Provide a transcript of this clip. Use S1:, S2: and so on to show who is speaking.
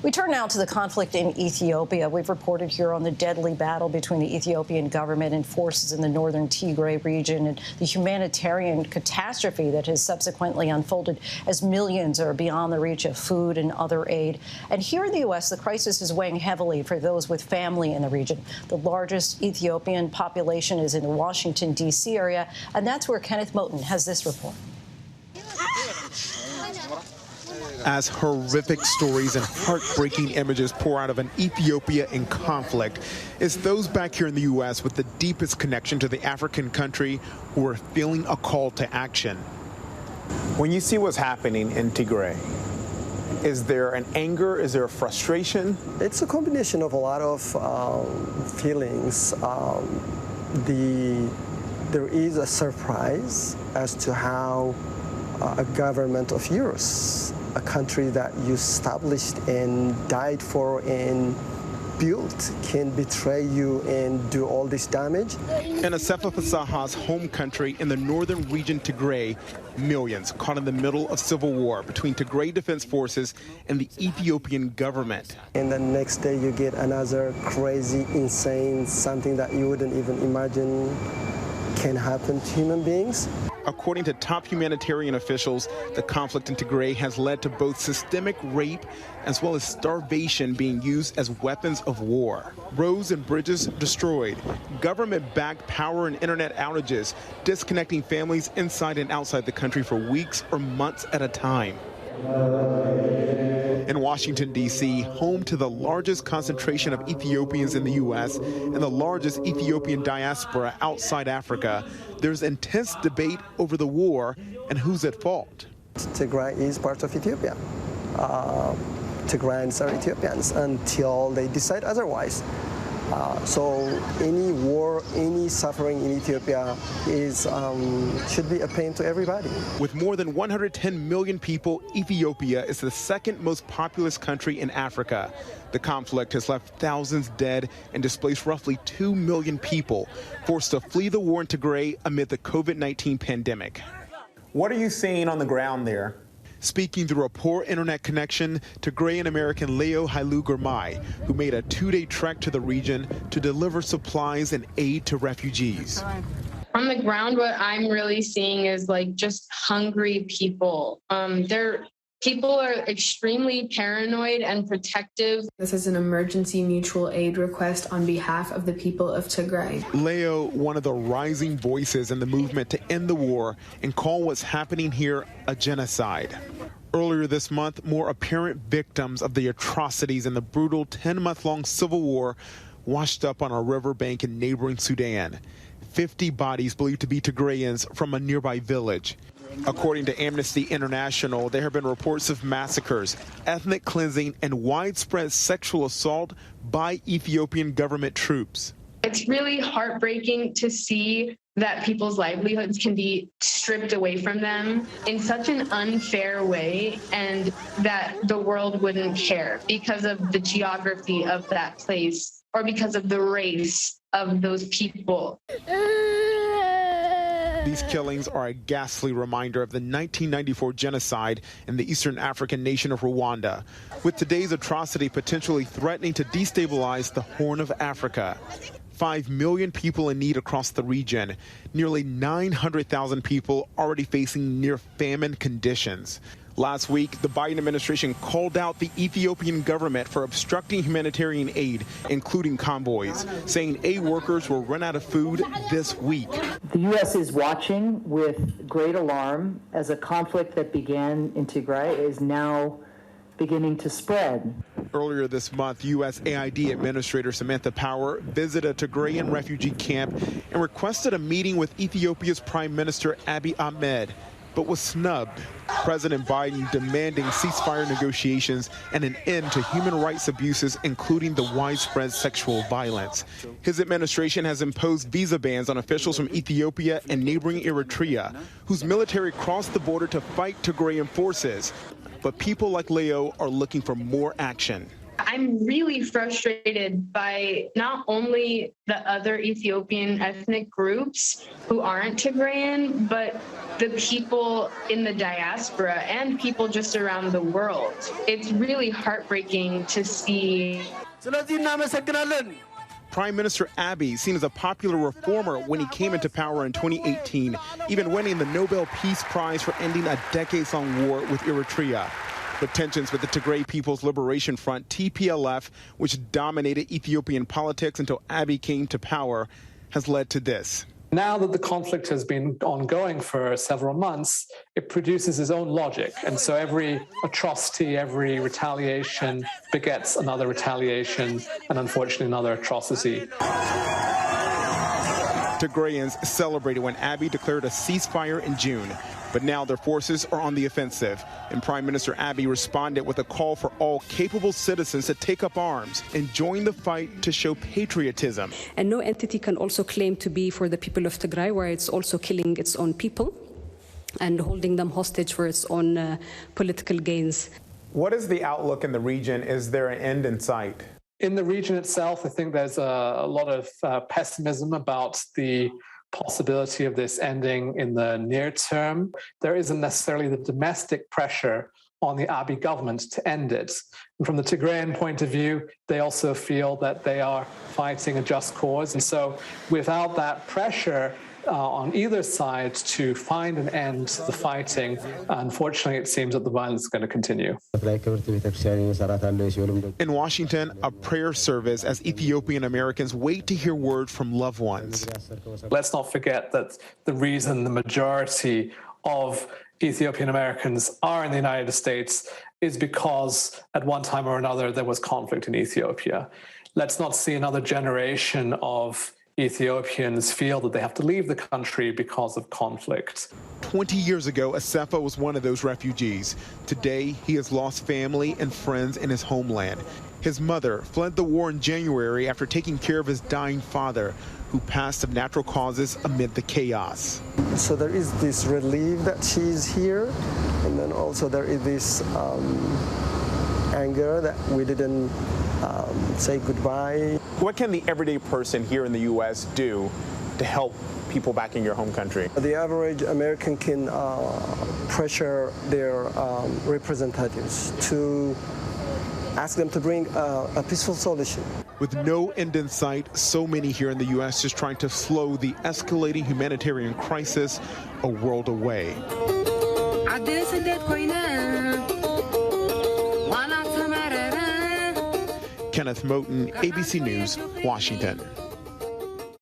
S1: We turn now to the conflict in Ethiopia. We've reported here on the deadly battle between the Ethiopian government and forces in the northern Tigray region and the humanitarian catastrophe that has subsequently unfolded as millions are beyond the reach of food and other aid. And here in the U.S., the crisis is weighing heavily for those with family in the region. The largest Ethiopian population is in the Washington, D.C. area, and that's where Kenneth Moten has this report.
S2: As horrific stories and heartbreaking images pour out of an Ethiopia in conflict, it's those back here in the U.S. with the deepest connection to the African country who are feeling a call to action. When you see what's happening in Tigray, is there an anger? Is there a frustration?
S3: It's a combination of a lot of feelings. There is a surprise as to how a government of yours, a country that you established and died for and built, can betray you and do all this damage.
S2: In Assefa Fasaha's home country in the northern region Tigray, millions caught in the middle of civil war between Tigray Defense Forces and the Ethiopian government.
S3: And the next day you get another crazy, insane, something that you wouldn't even imagine can happen to human beings.
S2: According to top humanitarian officials, the conflict in Tigray has led to both systemic rape as well as starvation being used as weapons of war. Roads and bridges destroyed, government-backed power and internet outages, disconnecting families inside and outside the country for weeks or months at a time. In Washington, D.C., home to the largest concentration of Ethiopians in the U.S. and the largest Ethiopian diaspora outside Africa, there's intense debate over the war and who's at fault.
S3: Tigray is part of Ethiopia. Tigrayans are Ethiopians until they decide otherwise. So any war, any suffering in Ethiopia should be a pain to everybody.
S2: With more than 110 million people, Ethiopia is the second most populous country in Africa. The conflict has left thousands dead and displaced roughly 2 million people, forced to flee the war in Tigray amid the COVID-19 pandemic. What are you seeing on the ground there? Speaking through a poor internet connection, Tigrayan American Leo Hailu Gurmai, who made a 2-day trek to the region to deliver supplies and aid to refugees.
S4: On the ground, what I'm really seeing is just hungry people. People are extremely paranoid and protective.
S5: This is an emergency mutual aid request on behalf of the people of Tigray.
S2: Leo, one of the rising voices in the movement to end the war and call what's happening here a genocide. Earlier this month, more apparent victims of the atrocities in the brutal 10-month-long civil war washed up on a riverbank in neighboring Sudan. 50 bodies believed to be Tigrayans from a nearby village. According to Amnesty International, there have been reports of massacres, ethnic cleansing, and widespread sexual assault by Ethiopian government troops.
S4: It's really heartbreaking to see that people's livelihoods can be stripped away from them in such an unfair way, and that the world wouldn't care because of the geography of that place or because of the race of those people.
S2: These killings are a ghastly reminder of the 1994 genocide in the Eastern African nation of Rwanda, with today's atrocity potentially threatening to destabilize the Horn of Africa. 5 million people in need across the region, nearly 900,000 people already facing near famine conditions. Last week, the Biden administration called out the Ethiopian government for obstructing humanitarian aid, including convoys, saying aid workers will run out of food this week.
S6: The U.S. is watching with great alarm as a conflict that began in Tigray is now beginning to spread.
S2: Earlier this month, USAID Administrator Samantha Power visited a Tigrayan refugee camp and requested a meeting with Ethiopia's Prime Minister Abiy Ahmed, but was snubbed. President Biden demanding ceasefire negotiations and an end to human rights abuses, including the widespread sexual violence. His administration has imposed visa bans on officials from Ethiopia and neighboring Eritrea, whose military crossed the border to fight Tigrayan forces. But people like Leo are looking for more action.
S4: I'm really frustrated by not only the other Ethiopian ethnic groups who aren't Tigrayan, but the people in the diaspora and people just around the world. It's really heartbreaking to see.
S2: Prime Minister Abiy, seen as a popular reformer when he came into power in 2018, even winning the Nobel Peace Prize for ending a decades-long war with Eritrea. But tensions with the Tigray People's Liberation Front, TPLF, which dominated Ethiopian politics until Abiy came to power, has led to this.
S7: Now that the conflict has been ongoing for several months, it produces its own logic. And so every atrocity, every retaliation begets another retaliation and unfortunately another atrocity.
S2: Tigrayans celebrated when Abiy declared a ceasefire in June. But now their forces are on the offensive. And Prime Minister Abiy responded with a call for all capable citizens to take up arms and join the fight to show patriotism.
S8: And no entity can also claim to be for the people of Tigray, where it's also killing its own people and holding them hostage for its own political gains.
S2: What is the outlook in the region? Is there an end in sight?
S7: In the region itself, I think there's a lot of pessimism about the possibility of this ending in the near term. There isn't necessarily the domestic pressure on the Abiy government to end it. And from the Tigrayan point of view, they also feel that they are fighting a just cause. And so without that pressure on either side to find an end to the fighting, unfortunately, it seems that the violence is going to continue.
S2: In Washington, a prayer service as Ethiopian Americans wait to hear word from loved ones.
S7: Let's not forget that the reason the majority of Ethiopian Americans are in the United States is because at one time or another there was conflict in Ethiopia. Let's not see another generation of Ethiopians feel that they have to leave the country because of conflict.
S2: 20 years ago, Asefa was one of those refugees. Today, he has lost family and friends in his homeland. His mother fled the war in January after taking care of his dying father, who passed of natural causes amid the chaos.
S3: So there is this relief that she's here, and then also there is this anger that we didn't say goodbye.
S2: What can the everyday person here in the U.S. do to help people back in your home country?
S3: The average American can pressure their representatives to ask them to bring a peaceful solution.
S2: With no end in sight, so many here in the U.S. just trying to slow the escalating humanitarian crisis a world away. Kenneth Moten, ABC News, Washington.